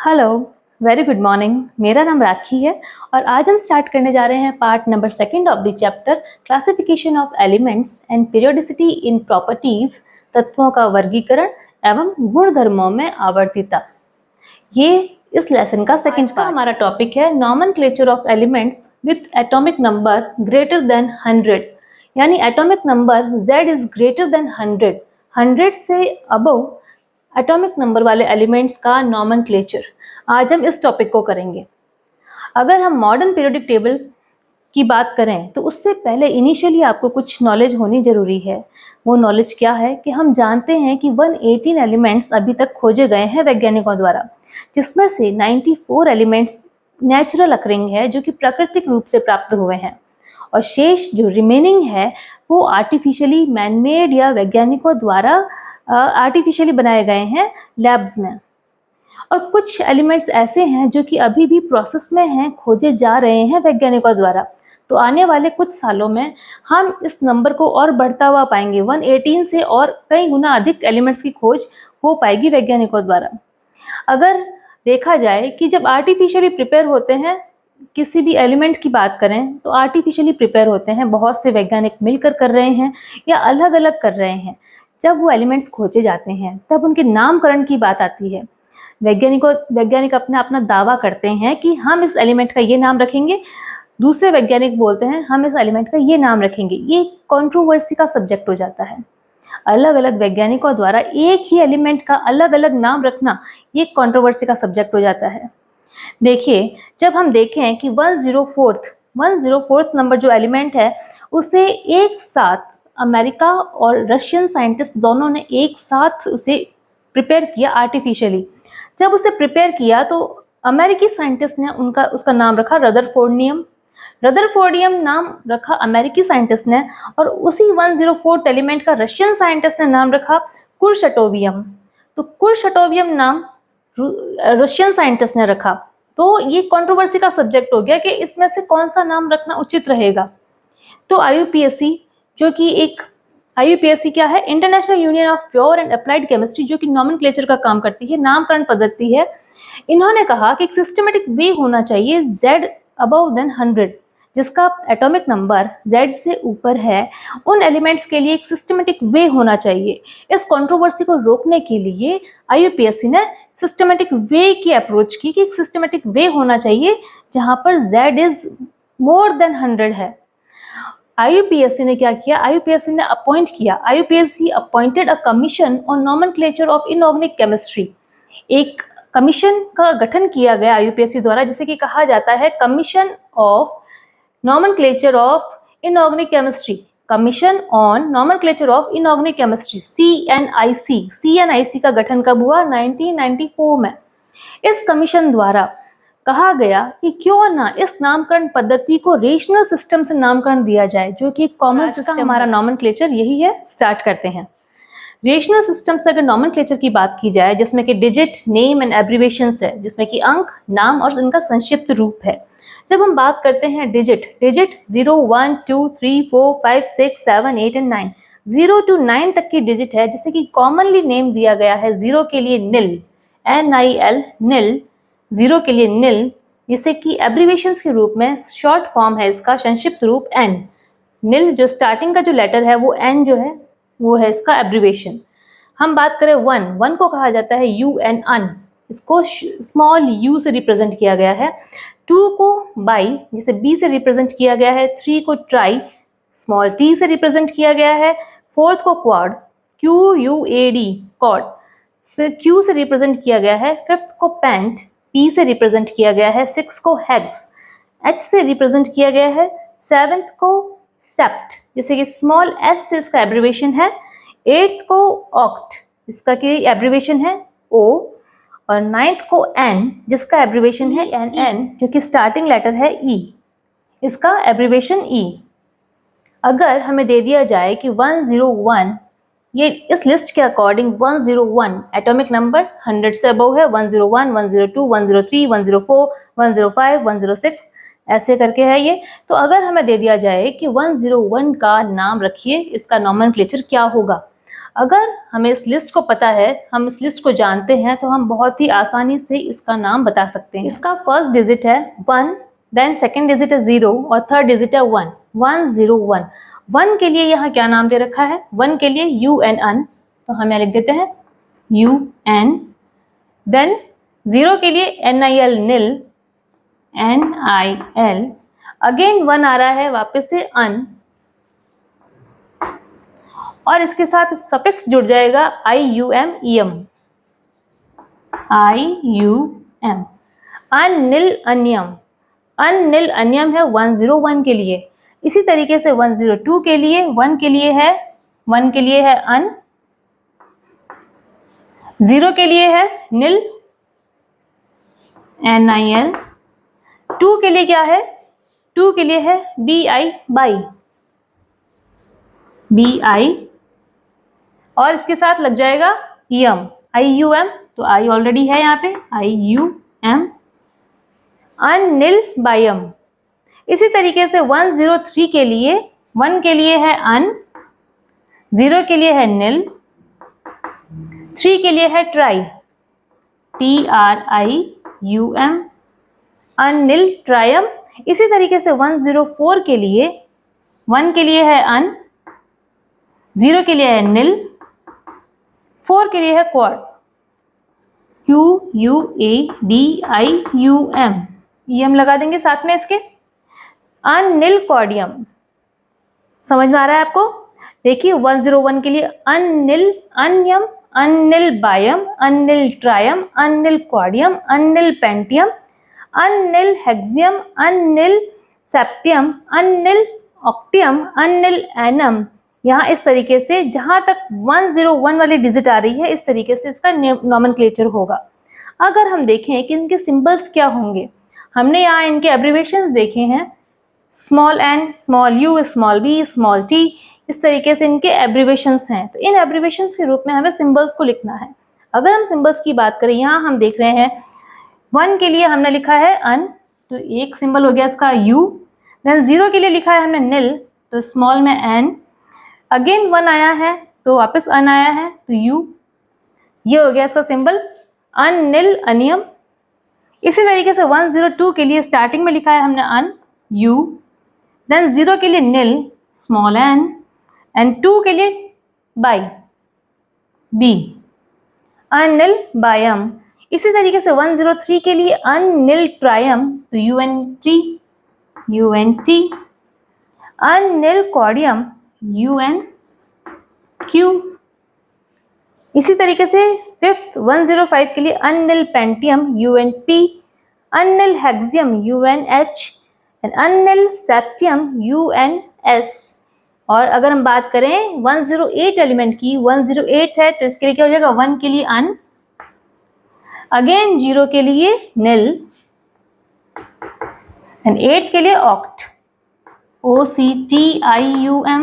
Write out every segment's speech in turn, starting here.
Hello, very good morning. मेरा नाम राखी है और आज हम स्टार्ट करने जा रहे हैं part number 2 of the chapter classification of elements and periodicity in properties, तत्वों का वर्गीकरण एवं गुणधर्मों में आवर्तीता। ये इस लेसन का सेकंड पार्ट। हमारा टॉपिक है nomenclature of elements with atomic number greater than 100, यानी atomic number Z is greater than 100 से अबव एटॉमिक नंबर वाले एलिमेंट्स का नॉमेनक्लेचर। आज हम इस टॉपिक को करेंगे। अगर हम मॉडर्न पीरियोडिक टेबल की बात करें तो उससे पहले इनिशियली आपको कुछ नॉलेज होनी जरूरी है। वो नॉलेज क्या है कि हम जानते हैं कि 118 एलिमेंट्स अभी तक खोजे गए हैं वैज्ञानिकों द्वारा, जिसमें से 94 एलिमेंट्स नेचुरल अकरिंग है जो कि प्राकृतिक रूप से प्राप्त हुए हैं, और शेष जो रिमेनिंग है वो आर्टिफिशियली मैनमेड या वैज्ञानिकों द्वारा आर्टिफिशियली बनाए गए हैं लैब्स में। और कुछ एलिमेंट्स ऐसे हैं जो कि अभी भी प्रोसेस में हैं, खोजे जा रहे हैं वैज्ञानिकों द्वारा। तो आने वाले कुछ सालों में हम इस नंबर को और बढ़ता हुआ पाएंगे, 118 से और कई गुना अधिक एलिमेंट्स की खोज हो पाएगी वैज्ञानिकों द्वारा। अगर देखा जाए कि जब आर्टिफिशियली प्रिपेयर होते हैं, किसी भी एलिमेंट की बात करें तो आर्टिफिशियली प्रिपेयर होते हैं, बहुत से वैज्ञानिक मिलकर कर रहे हैं या अलग अलग कर रहे हैं। जब वो एलिमेंट्स खोजे जाते हैं तब उनके नामकरण की बात आती है। वैज्ञानिक अपना दावा करते हैं कि हम इस एलिमेंट का ये नाम रखेंगे, दूसरे वैज्ञानिक बोलते हैं हम इस एलिमेंट का ये नाम रखेंगे। ये कंट्रोवर्सी का सब्जेक्ट हो जाता है। अलग अलग वैज्ञानिकों द्वारा एक ही एलिमेंट का अलग अलग नाम रखना ये कंट्रोवर्सी का सब्जेक्ट हो जाता है। देखिए, जब हम देखें कि 104th नंबर जो एलिमेंट है उसे एक साथ अमेरिका और रशियन साइंटिस्ट दोनों ने एक साथ उसे प्रिपेयर किया आर्टिफिशियली। जब उसे प्रिपेयर किया तो अमेरिकी साइंटिस्ट ने उसका नाम रखा रदरफोर्डियम नाम रखा अमेरिकी साइंटिस्ट ने, और उसी 104th एलिमेंट का रशियन साइंटिस्ट ने नाम रखा कुर्शटोवियम। तो कुर्शटोवियम नाम रशियन साइंटिस्ट ने रखा। तो ये कंट्रोवर्सी का सब्जेक्ट हो गया कि इसमें से कौन सा नाम रखना उचित रहेगा। तो IUPAC क्या है? International union of pure and applied chemistry, जो कि नॉमेनक्लेचर का काम करती है, नामकरण पद्धति है। इन्होंने कहा कि एक सिस्टमेटिक वे होना चाहिए Z अबव देन 100, जिसका एटॉमिक नंबर Z से ऊपर है। उन एलिमेंट्स के लिए एक सिस्टमेटिक वे होना चाहिए। इस कंट्रोवर्सी को रोकने के लिए IUPAC ने सिस्टमेटिक वे की अप्रोच की कि एक सिस्टमेटिक वे होना चाहिए जहां पर Z इज मोर देन 100 है। IUPAC ने क्या किया? IUPAC appointed a commission on nomenclature of inorganic chemistry. एक कमीशन का गठन किया गया IUPAC द्वारा, जिसे कि कहा जाता है commission of nomenclature of inorganic chemistry, commission on nomenclature of inorganic chemistry, CNIC का गठन कब हुआ? 1994 में। इस कमीशन द्वारा कहा गया कि क्यों ना इस नामकरण पद्धति को रेशनल सिस्टम से नामकरण दिया जाए, जो कि एक कॉमन सिस्टम। हमारा नॉमेनक्लेचर यही है। स्टार्ट करते हैं। रेशनल सिस्टम से अगर नॉमेनक्लेचर की बात की जाए, जिसमें कि डिजिट, नेम एंड एब्रीवेशंस है, जिसमें कि अंक, नाम और इनका संक्षिप्त रूप है। जब हम बात करते हैं डिजिट 0, 1, 2, 3, 4, 5, 6, 7, 8 एंड 9, 0 to 9 तक की डिजिट है, जिसे कि कॉमनली नेम दिया गया है 0 के लिए NIL, NIL, NIL, 0 के लिए NIL, जिसे कि एब्रीवेशंस के रूप में शॉर्ट फॉर्म है इसका, संक्षिप्त रूप N। NIL जो स्टार्टिंग का जो लेटर है वो N जो है वो है इसका एब्रीवेशन। हम बात करें 1 को कहा जाता है UN, इसको स्मॉल u से रिप्रेजेंट किया गया है। 2 को बाई, जिसे B से रिप्रेजेंट किया गया है। 3 को ट्राई, स्मॉल t से रिप्रेजेंट किया गया है। 4th को क्वाड, QUAD, क्वाड, Q से रिप्रेजेंट किया गया है। 5th को पेंट, P से रिप्रेजेंट किया गया है। 6 को हेक्स, H से रिप्रेजेंट किया गया है। 7th को सेप्ट, जैसे कि स्मॉल s से इसका एब्रीवेशन है। 8th को ऑक्ट, इसका की एब्रीवेशन है O, और 9th को N, जिसका एब्रीवेशन है NN, जो कि स्टार्टिंग लेटर है E, इसका एब्रीवेशन E। अगर हमें दे दिया जाए कि 101, ये इस लिस्ट के अकॉर्डिंग 101 एटॉमिक नंबर 100 से अबव है, 101, 102, 103, 104, 105, 106 ऐसे करके है ये। तो अगर हमें दे दिया जाए कि 101 का नाम रखिए, इसका नॉमेनक्लेचर क्या होगा? अगर हमें इस लिस्ट को पता है, हम इस लिस्ट को जानते हैं, तो हम बहुत ही आसानी से इसका नाम बता सकते हैं। इसका फर्स्ट डिजिट है 1, देन सेकेंड डिजिट है 0 और थर्ड डिजिट है 1, 101। 1 के लिए यहाँ क्या नाम दे रखा है? 1 के लिए UN, तो हम यहाँ लिख देते हैं UN। देन 0 के लिए NIL, NIL, NIL। अगेन 1 आ रहा है वापस से अन, और इसके साथ सफिक्स जुड़ जाएगा IUM, EM, IUM। Anil अन्यम, Anil अन्यम है 101 के लिए। इसी तरीके से 102 के लिए 1 के लिए है अन, 0 के लिए है निल, NIL। 2 के लिए क्या है? 2 के लिए है BI, BI, और इसके साथ लग जाएगा EM, IUM, तो I ऑलरेडी है यहाँ पे, IUM। अनिल बायम। इसी तरीके से 103 के लिए 1 के लिए है अन, 0 के लिए है निल, 3 के लिए है ट्राई, TRIUM, अनिल ट्रायम। इसी तरीके से 104 के लिए 1 के लिए है अन, 0 के लिए है निल, 4 के लिए है क्वाड, QUADIUM, EM लगा देंगे साथ में इसके। अनिल कॉर्डियम, समझ में आ रहा है आपको? देखिए 101 के लिए अनिल अन्यम, अनिल बायम, अनिल ट्रायम, अनिल कॉर्डियम, अनिल पेंटियम, अनिल हेक्सियम, अनिल सेप्टियम, अनिल ऑक्टियम, अनिल एनम। यहाँ इस तरीके से जहाँ तक 101 वाली डिजिट आ रही है, इस तरीके से इसका नॉमेनक्लेचर होगा। अगर हम देखें कि इनके सिंबल्स क्या होंगे, हमने यहाँ इनके एब्रिवेशंस देखे हैं, small n, small u, small b, small t, इस तरीके से इनके एब्रिवेशंस हैं। तो इन एब्रिवेशंस के रूप में हमें सिंबल्स को लिखना है। अगर हम सिंबल्स की बात करें, यहाँ हम देख रहे हैं 1 के लिए हमने लिखा है अन, तो एक सिंबल हो गया इसका u। देन 0 के लिए लिखा है हमने निल, तो स्मॉल में n। अगेन 1 आया है तो वापस अन आया है, तो u, ये हो गया इसका सिंबल अनिल अनियम। इसी तरीके से 102 के लिए स्टार्टिंग में लिखा है हमने अन, u। देन 0 के लिए निल, स्मॉल n, एंड 2 के लिए बाई, b, अनिल बायम। इसी तरीके से 103 के लिए अनिल ट्रायम, तो UNT, अनिल कॉर्डियम, UNQ। इसी तरीके से 105 के लिए unnilpentium, UNP, unnilhexium, UNH, and unnilseptium, UNS। और अगर हम बात करें 108 एलिमेंट की, 108 है तो इसके लिए क्या हो जाएगा? 1 के लिए अन, अगेन 0 के लिए निल, एंड 8 के लिए ऑक्ट, OCTIUM,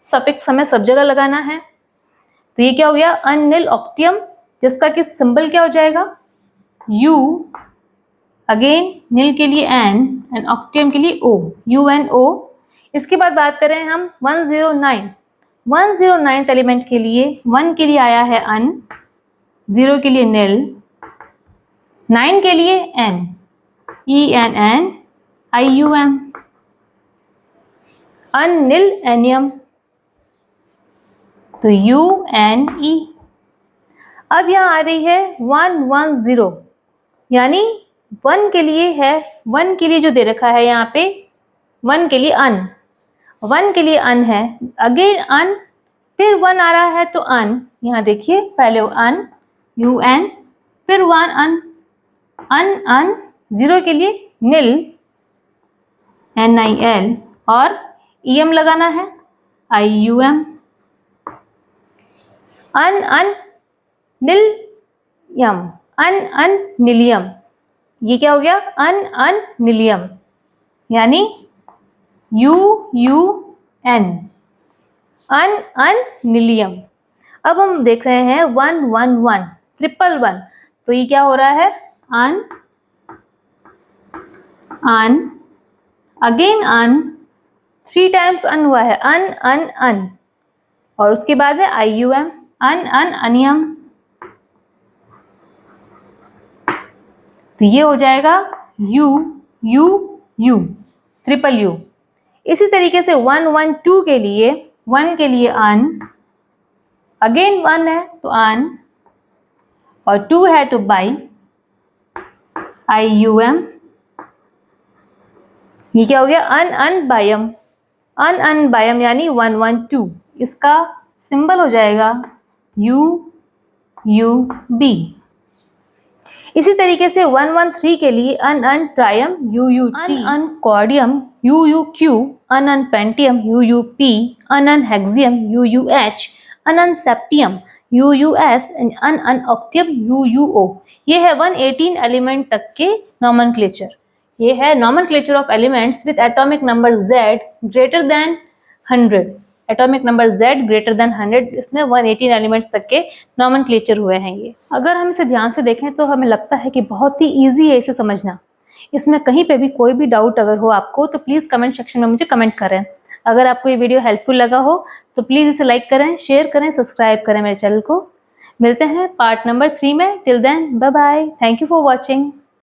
सफिक्स हमें सब जगह लगाना है। तो ये क्या हो गया? अनिल ऑक्टियम, जिसका कि सिंबल क्या हो जाएगा? U, अगेन निल के लिए N, एंड ऑक्टियम के लिए O, UNO। इसके बाद बात करें हम 109 एलिमेंट के लिए, 1 के लिए आया है अन, 0 के लिए निल, 9 के लिए N, ENN, IUM, अनिल एनियम, तो UNE। अब यहाँ आ रही है 110, यानी 1 के लिए है, 1 के लिए जो दे रखा है यहाँ पे, 1 के लिए अन, 1 के लिए अन है, अगेन अन, फिर 1 आ रहा है तो अन। यहाँ देखिए पहले अन, UN, फिर 1 अन, अन, 0 के लिए निल, NIL, और EM लगाना है, IUM, अन निलियम, अन निलियम। ये क्या हो गया? अन निलियम, यानी UUN, अन निलियम। अब हम देख रहे हैं 111, 111, तो ये क्या हो रहा है? अन, अगेन अन, 3 टाइम्स अन हुआ है, अन, और उसके बाद में IUM, अन अन अनियम, तो ये हो जाएगा U U U, triple U। इसी तरीके से 1 1 2 के लिए, 1 के लिए अन, अगेन 1 है तो अन, और 2 है तो बाई, IUM। ये क्या हो गया? अन अन बायम, अन अन बायम यानी 1 1 2। इसका सिंबल हो जाएगा UUB। इसी तरीके से 1 1 3 के लिए अन अन ट्रायम, UUT, अन अन कॉर्डियम, UUQ, अन अन पेंटियम, UUP, अन अन हेक्सियम, UUH, अन अन सेप्टियम, UUS, अन अन ऑक्टियम, UUO। ये है 118 एलिमेंट तक के नॉमेनक्लेचर। ये है nomenclature of elements with atomic number Z greater than 100। Atomic number Z greater than 100, इसमें 118 एलिमेंट्स तक के नॉमेनक्लेचर हुए हैं ये। अगर हम इसे ध्यान से देखें तो हमें लगता है कि बहुत ही ईजी है इसे समझना। इसमें कहीं पे भी कोई भी डाउट अगर हो आपको तो प्लीज़ कमेंट सेक्शन में मुझे कमेंट करें। अगर आपको ये वीडियो हेल्पफुल लगा हो तो प्लीज़ इसे लाइक करें, शेयर करें, सब्सक्राइब करें मेरे चैनल को। मिलते हैं पार्ट नंबर 3 में। Till then bye bye, thank you for watching.